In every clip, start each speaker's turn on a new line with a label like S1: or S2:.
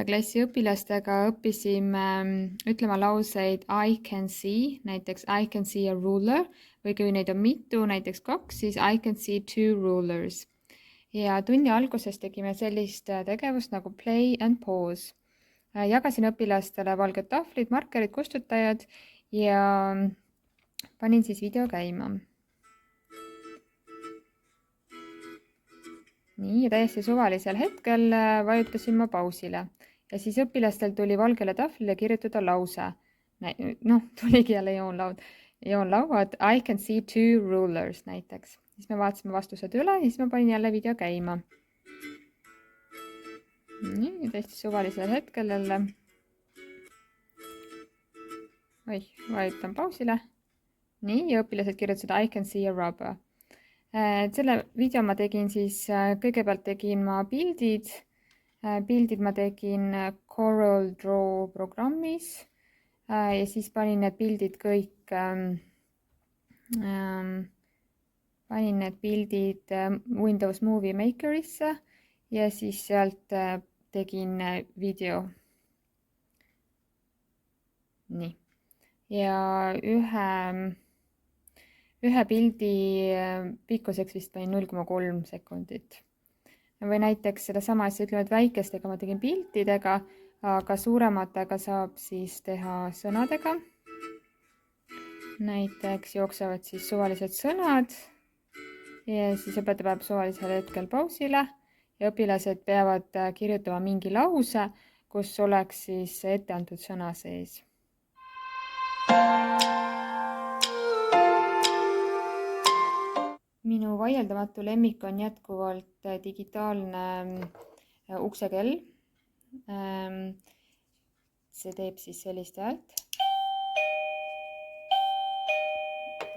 S1: klassi õpilastega õppisime ütlema lauseid I can see, näiteks I can see a ruler, või kui neid on mitu, näiteks 2, siis I can see 2 rulers. Ja tunni alguses tegime sellist tegevust nagu play and pause. Jagasin õpilastele valged tahvlid, markerid, kustutajad ja panin siis video käima. Nii, ja täiesti suvalisel hetkel vajutasin ma pausile ja siis õpilastel tuli valgele tahvlile kirjutada lause. Tuligi jälle joonlauad I can see 2 rulers näiteks. Siis me vaatasime vastused üle ja siis ma panin jälle video käima. Nii, ja täiesti suvalisel hetkel jälle. Vajutan pausile. Nii, ja õpilased kirjutasid I can see a rubber. Selle video ma tegin siis, kõigepealt tegin ma pildid. Pildid ma tegin Corel Draw programmis ja siis panin need pildid kõik, panin need pildid Windows Movie Makerisse ja siis sealt tegin video. Nii. Ja ühe pildi pikkuseks vist panin 0,3 sekundit. Või näiteks seda sama asja ütleme, et väikestega ma tegin piltidega, aga suurematega saab siis teha sõnadega. Näiteks jooksevad siis suvalised sõnad ja siis õpetaja peab suvalisel hetkel pausile ja õpilased peavad kirjutama mingi lause, kus oleks siis ette antud sõna sees. Minu vaieldamatu lemmik on jätkuvalt digitaalne uksekell. See teeb siis sellist häält.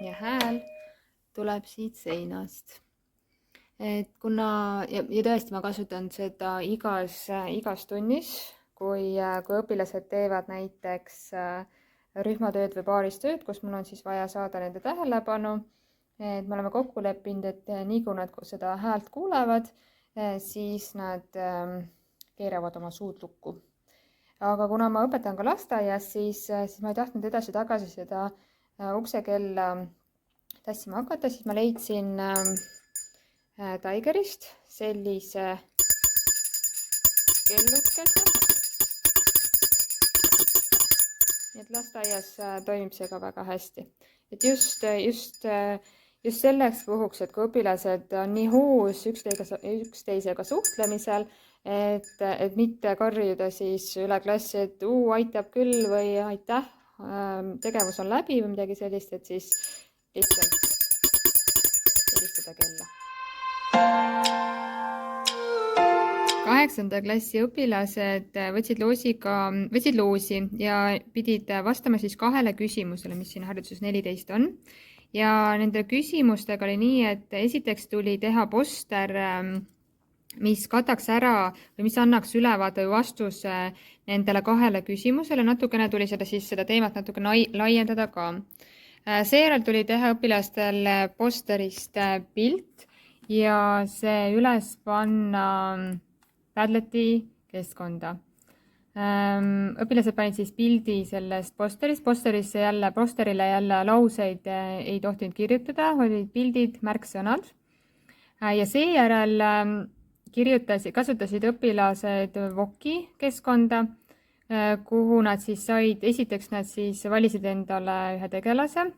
S1: Ja hääl tuleb siit seinast. Ja tõesti ma kasutan seda igas tunnis, kui õpilased teevad näiteks rühmatööd või paaristööd, kus mul on siis vaja saada nende tähelepanu. Me oleme kokku leppinud, et nii kui nad seda häält kuulevad, siis nad keeravad oma suud lukku. Aga kuna ma õpetan ka lasteaias, siis ma ei tahtnud edasi-tagasi seda uksekella tassima hakata, siis ma leidsin Tigerist sellise kellukese. Nii et lasteaias toimib see ka väga hästi. Et just selleks puhuks, et kui õpilased on nii hoos üksteisega suhtlemisel, et mitte karjuda siis üle klassi, et aitab küll või aitäh, tegevus on läbi või midagi sellist, et siis lihtsalt helistada kella. 8. klassi õpilased võtsid loosi ja pidid vastama siis 2 küsimusele, mis siin harjutuses 14 on. Ja nende küsimustega oli nii, et esiteks tuli teha poster, mis kataks ära või mis annaks ülevaade või vastuse nendele 2 küsimusele. Natukene tuli seda teemat natuke laiendada ka. Seejärel tuli teha õpilastel posterist pilt ja see üles panna Padleti keskkonda. Õpilased panid siis pildi sellest posterile jälle lauseid ei tohtinud kirjutada, olid pildid, märksõnad. Ja seejärel kasutasid õpilased Voki keskkonda, kuhu nad siis said, esiteks nad siis valisid endale ühe tegelase.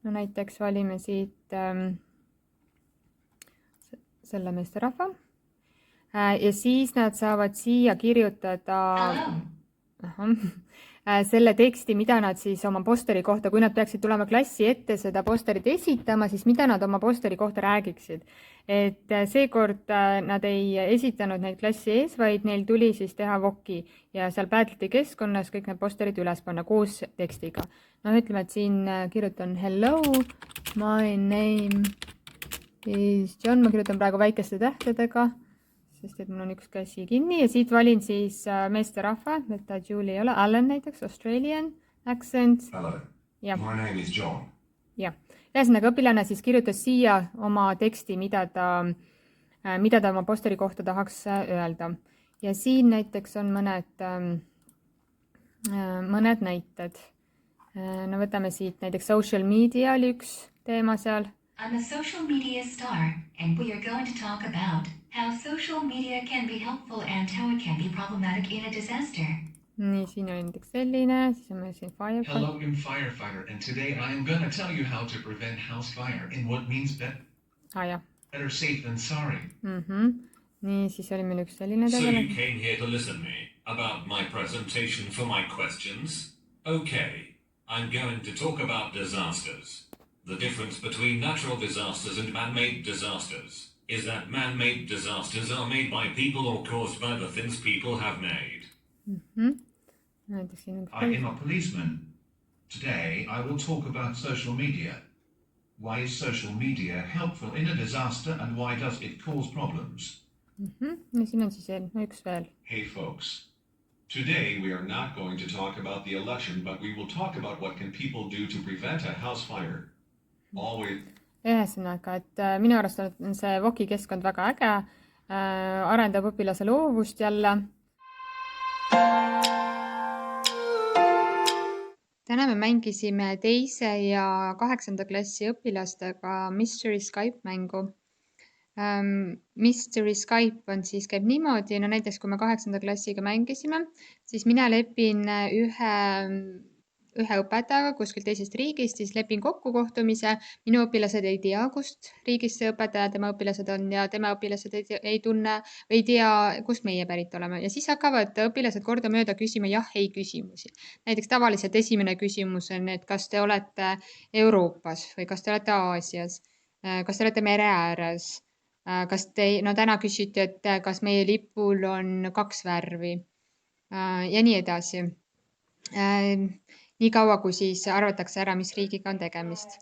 S1: No näiteks valime siit selle meesterahva. Ja siis nad saavad siia kirjutada selle teksti, mida nad siis oma posteri kohta, kui nad peaksid tulema klassi ette seda posterit esitama, siis mida nad oma posteri kohta räägiksid. Et seekord nad ei esitanud neid klassi ees, vaid neil tuli siis teha Voki ja seal Padleti keskkonnas kõik need posterid üles panna koos tekstiga. Ütleme, et siin kirjutan hello, my name is John, ma kirjutan praegu väikeste tähtedega, sest et mul on üks käsi kinni ja siit valin siis meesterahva, et Julie ei ole, Alan näiteks, Australian accent.
S2: Hello, my name is John.
S1: Ja, ühesõnaga õpilane siis kirjutas siia oma teksti, mida ta oma posteri kohta tahaks öelda. ja siin näiteks on mõned näited. No võtame siit näiteks social media oli üks teema seal.
S3: I'm a social media star, and we are going to talk about how social media can be helpful and how it can be problematic in a disaster.
S1: Nii, siin oli näiteks selline, siis on meil siin firefighter.
S2: Hello, I'm Firefighter, and today I am going to tell you how to prevent house fire in what means better safe than sorry.
S1: Nii, siis oli meil üks selline
S4: So
S1: tegelane.
S4: you came here to listen me about my presentation for my questions? Okay, I'm going to talk about disasters. The difference between natural disasters and man-made disasters is that man-made disasters are made by people or caused by the things people have made.
S1: Näiteks siin on
S2: I am a policeman. Today I will talk about social media. Why is social media helpful in a disaster and why does it cause problems?
S1: Ja siin on siis üks veel.
S5: Hey folks, today we are not going to talk about the election, but we will talk about what can people do to prevent a house fire. Always.
S1: Ühesõnaga, et minu arust on see Voki keskkond väga äge, arendab õpilase loovust jälle. Täna me mängisime 2. ja 8. klassi õpilastega Mystery Skype mängu. Mystery Skype on siis käib niimoodi, no näiteks kui me 8. klassiga mängisime, siis mina lepin ühe õpetajaga kuskilt teisest riigist, siis lepin kokku kohtumise. Minu õpilased ei tea, kust riigist see õpetaja tema õpilased on ja tema õpilased ei tunne või ei tea, kust meie pärit oleme. Ja siis hakkavad õpilased kordamööda küsima jah-ei küsimusi. Näiteks tavaliselt esimene küsimus on, et kas te olete Euroopas või kas te olete Aasias, kas te olete mere ääres, kas no täna küsiti, et kas meie lipul on 2 värvi ja nii edasi. Nii kaua, kui siis arvatakse ära, mis riigiga on tegemist.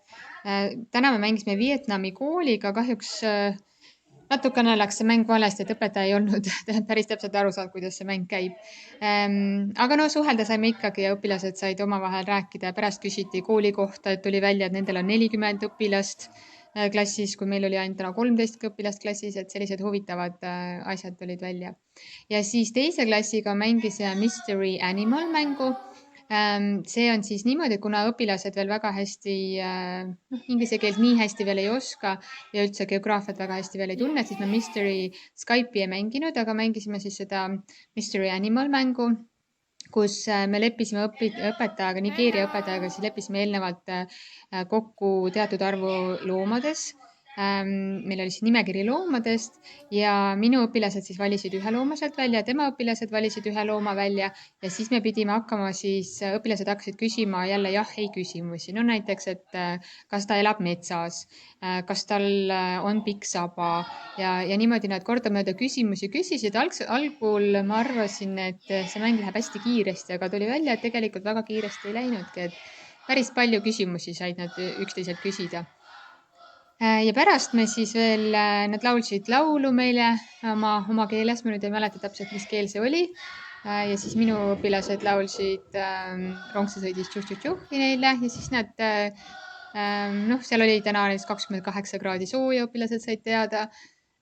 S1: Täna me mängisime Vietnami kooliga, kahjuks natukene läks see mäng valesti, et õpetaja ei olnud päris täpselt aru saanud, kuidas see mäng käib. Aga no suhelda saime ikkagi ja õpilased said omavahel rääkida ja pärast küsiti kooli kohta, et tuli välja, et nendel on 40 õpilast klassis, kui meil oli ainult 13 õpilast klassis, et sellised huvitavad asjad tulid välja. Ja siis teise klassiga mängisime Mystery Animal mängu. See on siis niimoodi, kuna õpilased veel väga hästi, inglise keelt nii hästi veel ei oska ja üldse geograafiat väga hästi veel ei tunne, siis me Mystery Skype'i ei mänginud, aga mängisime siis seda Mystery Animal mängu, kus me leppisime õpetajaga, Nigeeria õpetajaga, siis leppisime eelnevalt kokku teatud arvu loomades. Meil oli siis nimekiri loomadest ja minu õpilased siis valisid ühe looma sealt välja, tema õpilased valisid ühe looma välja ja siis me pidime hakkama siis, õpilased hakkasid küsima jälle jah-ei küsimusi. No näiteks, et kas ta elab metsas, kas tal on pikk saba ja niimoodi nad kordamööda küsimusi küsisid. Algul ma arvasin, et see mäng läheb hästi kiiresti, aga tuli välja, et tegelikult väga kiiresti ei läinudki, et päris palju küsimusi said nad üksteiselt küsida. Ja pärast me siis veel, nad laulsid laulu meile oma keeles, ma nüüd ei mäleta täpselt, mis keel see oli. Ja siis minu õpilased laulsid Ronkse sõidis tšuh-tšuh-tšuhi neile ja siis nad, seal oli täna 28 kraadi sooja, õpilased said teada.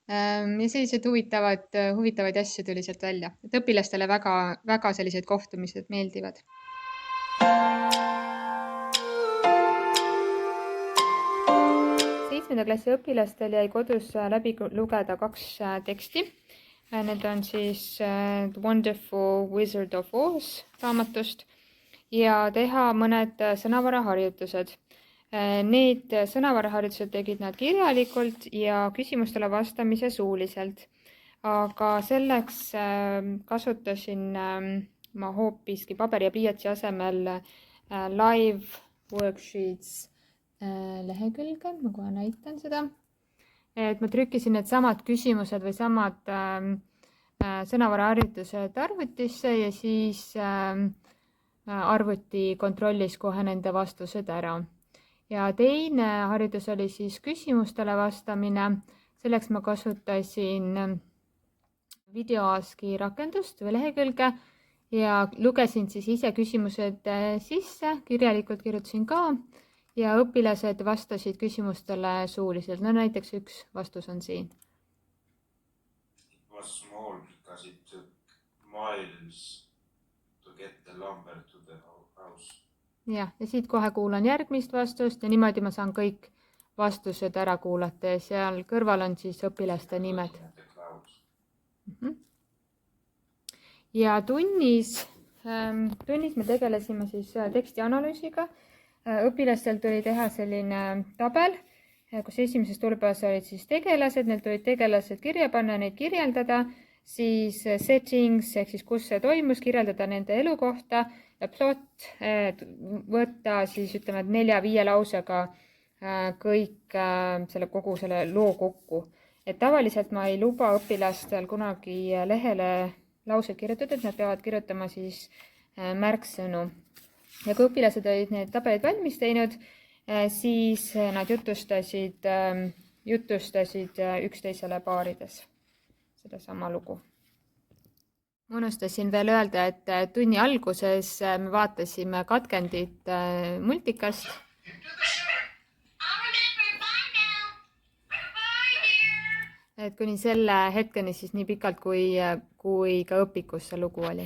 S1: Ja sellised huvitavaid asju tuli sealt välja. Et õpilastele väga sellised kohtumised meeldivad. 7. klassi õpilastel jäi kodus läbi lugeda 2 teksti. Need on siis The Wonderful Wizard of Oz raamatust ja teha mõned sõnavaraharjutused. Need sõnavaraharjutused tegid nad kirjalikult ja küsimustele vastamise suuliselt. Aga selleks kasutasin ma hoopiski paberi ja pliiatsi asemel live worksheets lehekülge, ma kohe näitan seda, et ma trükkisin need samad küsimused või samad sõnavaraharjutused arvutisse ja siis arvuti kontrollis kohe nende vastused ära. Ja teine harjutus oli siis küsimustele vastamine, selleks ma kasutasin videoaski rakendust või lehekülge ja lugesin siis ise küsimused sisse, kirjalikult kirjutasin ka. Ja õpilased vastasid küsimustele suuliselt. No näiteks üks vastus on siin.
S6: It was small because it took miles to get the lumber to the house.
S1: jah, ja siit kohe kuulan järgmist vastust ja niimoodi ma saan kõik vastused ära kuulata ja seal kõrval on siis õpilaste nimed.
S6: The clouds.
S1: Ja tunnis me tegelesime siis tekstianalüüsiga. Õpilastel tuli teha selline tabel, kus esimeses tulbas olid siis tegelased, neil tulid tegelased kirja panna, neid kirjeldada, siis settings ehk siis kus see toimus, kirjeldada nende elukohta ja plot, võtta siis ütleme 4-5 lausega kõik kogu selle loo kokku. Et tavaliselt ma ei luba õpilastel kunagi lehele laused kirjutada, et nad peavad kirjutama siis märksõnu. Ja kui õpilased olid need tabelid valmis teinud, siis nad jutustasid üksteisele paarides sedasama lugu. Ma unustasin veel öelda, et tunni alguses me vaatasime katkendit multikast. Et kuni selle hetkeni siis nii pikalt, kui ka õpikus see lugu oli.